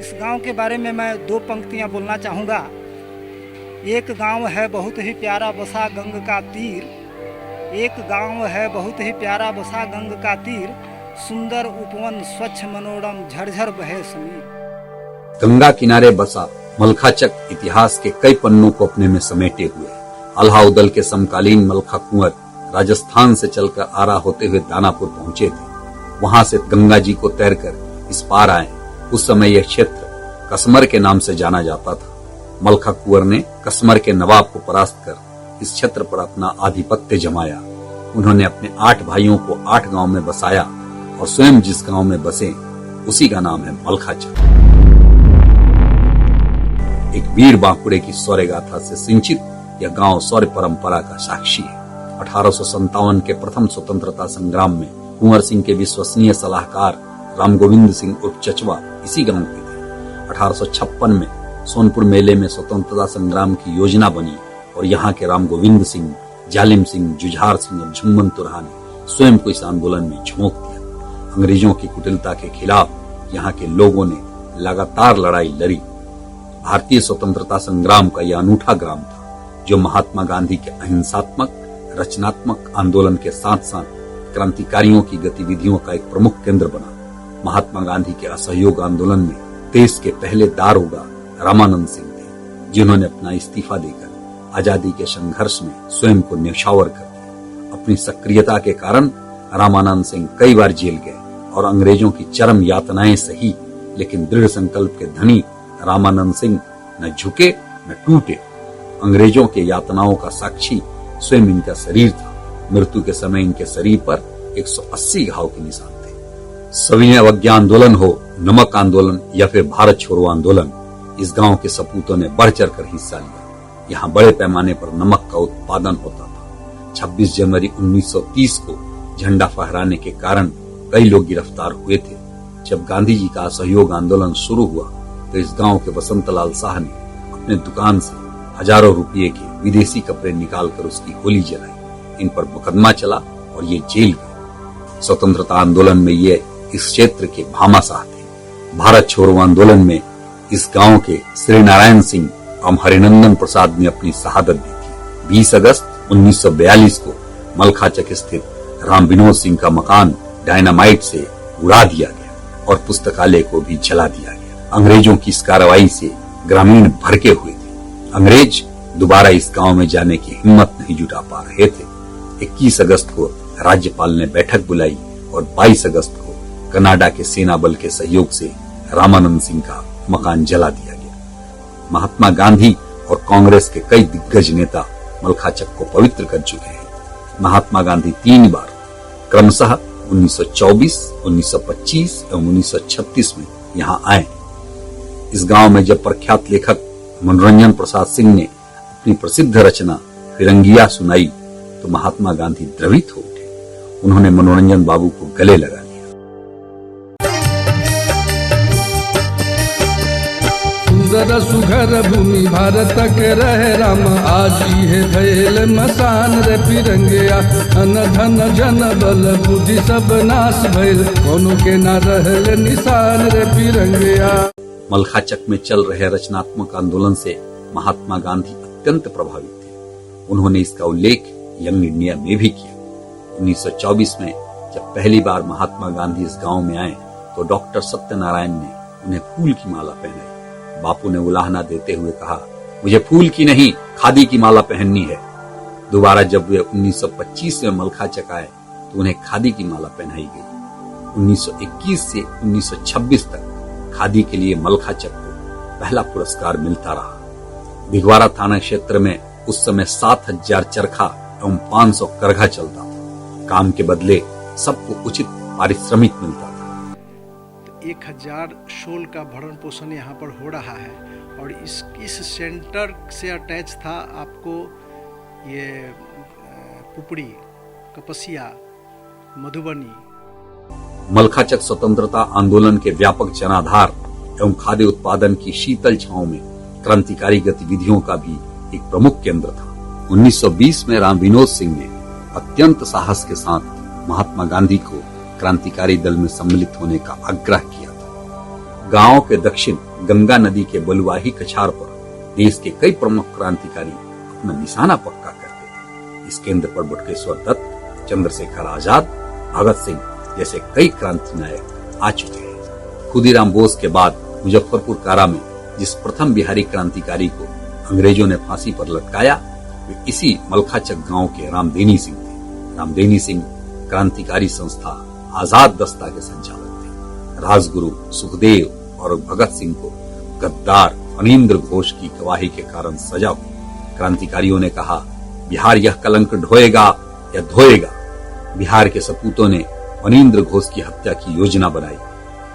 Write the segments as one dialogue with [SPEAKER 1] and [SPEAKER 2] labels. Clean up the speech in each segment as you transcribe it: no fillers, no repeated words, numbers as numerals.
[SPEAKER 1] इस गांव के बारे में मैं दो पंक्तियां बोलना चाहूँगा। एक गांव है बहुत ही प्यारा बसा गंग का तीर, एक गांव है बहुत ही प्यारा बसा गंग का तीर, सुंदर उपवन स्वच्छ मनोरम झरझर बहे समीर।
[SPEAKER 2] गंगा किनारे बसा मलखाचक इतिहास के कई पन्नों को अपने में समेटे हुए। अलाउद्दल के समकालीन मलखा कुंवर राजस्थान से चलकर आरा होते हुए दानापुर पहुंचे थे। वहां से गंगा जी को तैरकर इस पार आए। उस समय यह क्षेत्र कसमर के नाम से जाना जाता था। मलखा कुंवर ने कसमर के नवाब को परास्त कर इस क्षेत्र पर अपना आधिपत्य जमाया। उन्होंने अपने 8 भाइयों को 8 गांव में बसाया और स्वयं जिस गांव में बसे उसी का नाम है मलखाचक। एक वीर बांकुड़े की शौर्य गाथा से सिंचित यह गांव शौर्य परंपरा का साक्षी है। 1857 के प्रथम स्वतंत्रता संग्राम में कुंवर सिंह के विश्वसनीय सलाहकार राम गोविंद सिंह उर्फ चचवा इसी गांव के थे। 1856 में सोनपुर मेले में स्वतंत्रता संग्राम की योजना बनी और यहाँ के राम गोविंद सिंह, जालिम सिंह, जुझार सिंह और झुम्मन तुरहा ने स्वयं को इस आंदोलन में झोंक दिया। अंग्रेजों की कुटिलता के खिलाफ यहाँ के लोगों ने लगातार लड़ाई लड़ी। भारतीय स्वतंत्रता संग्राम का यह अनूठा ग्राम था जो महात्मा गांधी के अहिंसात्मक रचनात्मक आंदोलन के साथ साथ क्रांतिकारियों की गतिविधियों का एक प्रमुख केंद्र बना। महात्मा गांधी के असहयोग आंदोलन में देश के पहले दारोगा रामानंद सिंह थे, जिन्होंने अपना इस्तीफा देकर आजादी के संघर्ष में स्वयं को न्यौछावर कर दिया। अपनी सक्रियता के कारण रामानंद सिंह कई बार जेल गए और अंग्रेजों की चरम यातनाएं सही, लेकिन दृढ़ संकल्प के धनी रामानंद सिंह न झुके न टूटे। अंग्रेजों के यातनाओं का साक्षी स्वयं इनका शरीर था। मृत्यु के समय इनके शरीर पर 180 घाव के निशान थे। सविनय अवज्ञा आंदोलन हो, नमक आंदोलन या फिर भारत छोड़ो आंदोलन, इस गांव के सपूतों ने बढ़ चढ़ कर हिस्सा लिया। यहाँ बड़े पैमाने पर नमक का उत्पादन होता था। 26 जनवरी 1930 को झंडा फहराने के कारण कई लोग गिरफ्तार हुए थे। जब गांधी जी का असहयोग आंदोलन शुरू हुआ तो इस गांव के वसंतलाल शाह ने अपने दुकान से हजारों रुपये के विदेशी कपड़े निकालकर उसकी होली जलाई। इन पर मुकदमा चला और ये जेल गए। स्वतंत्रता आंदोलन में ये इस क्षेत्र के भामाशाह थे। भारत छोड़ो आंदोलन में इस गांव के श्री नारायण सिंह एवं हरिनंदन प्रसाद ने अपनी शहादत दी थी। 20 अगस्त 1942 को मलखाचक स्थित राम विनोद सिंह का मकान डायनामाइट से उड़ा दिया गया और पुस्तकालय को भी जला दिया गया। अंग्रेजों की इस कार्रवाई से ग्रामीण भड़के हुए थे। अंग्रेज दोबारा इस गांव में जाने की हिम्मत नहीं जुटा पा रहे थे। 21 अगस्त को राज्यपाल ने बैठक बुलाई और 22 अगस्त को कनाडा के सेना बल के सहयोग से रामानंद सिंह का मकान जला दिया गया। महात्मा गांधी और कांग्रेस के कई दिग्गज नेता मलखाचक को पवित्र कर चुके हैं। महात्मा गांधी 3 बार क्रमशः 1924, 1925 एवं 1936 में यहाँ आए। इस गांव में जब प्रख्यात लेखक मनोरंजन प्रसाद सिंह ने अपनी प्रसिद्ध रचना फिरंगिया सुनाई तो महात्मा गांधी द्रवित हो उठे। उन्होंने मनोरंजन बाबू को गले लगा लिया।
[SPEAKER 3] सुंदर सुघर भूमि भारत के रहे राम, आज है भैल मसान रे फिरंगिया। धन धन जन बल बुद्धि सब नाश भैल, कोनो के ना रहल निशान रे फिरंगिया।
[SPEAKER 2] मलखाचक में चल रहे रचनात्मक आंदोलन से महात्मा गांधी अत्यंत प्रभावित थे। उन्होंने इसका उल्लेख यंग इंडिया में भी किया। 1924 में जब पहली बार महात्मा गांधी इस गांव में आए तो डॉक्टर सत्यनारायण ने उन्हें फूल की माला पहनाई। बापू ने उलाहना देते हुए कहा, मुझे फूल की नहीं खादी की माला पहननी है। दोबारा जब वे 1925 में मलखाचक आए तो उन्हें खादी की माला पहनाई गई। 1921 से 1926 तक खादी के लिए मलखाचक को पहला पुरस्कार मिलता रहा। भिगवाड़ा थाना क्षेत्र में उस समय 7000 चरखा एवं 500 करघा चलता था। काम के बदले सबको उचित पारिश्रमिक मिलता था।
[SPEAKER 1] 1000 शोल का भरण पोषण यहाँ पर हो रहा है और इस सेंटर से अटैच था आपको ये पुपड़ी, कपसिया, मधुबनी।
[SPEAKER 2] मलखाचक स्वतंत्रता आंदोलन के व्यापक जनाधार एवं खाद्य उत्पादन की शीतल छांव में क्रांतिकारी गतिविधियों का भी एक प्रमुख केंद्र था। 1920 में राम विनोद सिंह ने अत्यंत साहस के साथ महात्मा गांधी को क्रांतिकारी दल में सम्मिलित होने का आग्रह किया था। गांव के दक्षिण गंगा नदी के बलुआही कछार पर देश के कई प्रमुख क्रांतिकारी अपना निशाना पक्का करते थे। इस केंद्र पर बटुकेश्वर दत्त, चंद्रशेखर आजाद, भगत सिंह जैसे कई क्रांति नायक आ चुके हैं। खुदीराम बोस के बाद मुजफ्फरपुर कारा में जिस प्रथम बिहारी क्रांतिकारी को अंग्रेजों ने फांसी पर लटकाया वे इसी मलखाचक गांव के रामदेनी सिंह थे। रामदेनी सिंह क्रांतिकारी संस्था आजाद दस्ता के संचालक थे। राजगुरु सुखदेव और भगत सिंह को गद्दार फणींद्र घोष की गवाही के कारण सजा हुई। क्रांतिकारियों ने कहा, बिहार यह कलंक ढोएगा या धोएगा। बिहार के सपूतों ने फणींद्र घोष की हत्या की योजना बनाई।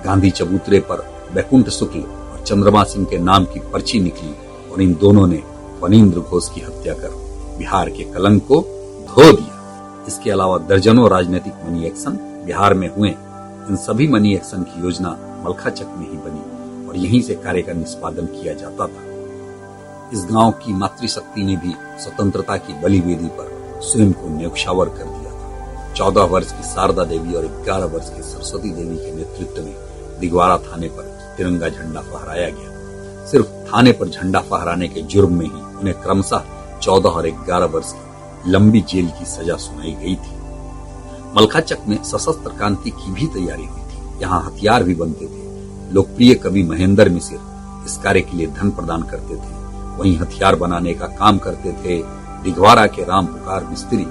[SPEAKER 2] गांधी चबूतरे पर बैकुंठ शुक्ल और चंद्रमा सिंह के नाम की पर्ची निकली और इन दोनों ने फणींद्र घोष की हत्या कर बिहार के कलंक को धो दिया। इसके अलावा दर्जनों राजनीतिक मनी एक्शन बिहार में हुए। इन सभी मनी एक्शन की योजना मलखाचक में ही बनी और यहीं से कार्य का निष्पादन किया जाता था। इस गांव की मातृशक्ति ने भी स्वतंत्रता की बलिवेदी पर स्वयं को न्यौछावर कर दिया था। 14 वर्ष की शारदा देवी और 11 वर्ष की सरस्वती देवी के नेतृत्व में दिगवारा थाने पर तिरंगा झंडा फहराया गया। सिर्फ थाने पर झंडा फहराने के जुर्म में ही उन्हें क्रमशः 14 और 11 वर्ष की लंबी जेल की सजा सुनाई गई थी। मलखाचक में सशस्त्र क्रांति की भी तैयारी हुई थी। यहाँ हथियार भी बनते थे। लोकप्रिय कवि महेंद्र मिसिर इस कार्य के लिए धन प्रदान करते थे। वहीं हथियार बनाने का काम करते थे दिगवारा के राम पुकार मिस्त्री।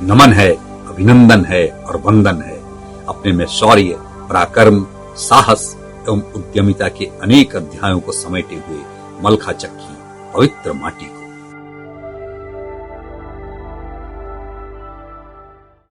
[SPEAKER 2] नमन है, अभिनंदन है और वंदन है। अपने में शौर्य, पराक्रम, साहस एवं उद्यमिता के अनेक अध्यायों को समेटे हुए मलखाचक की पवित्र माटी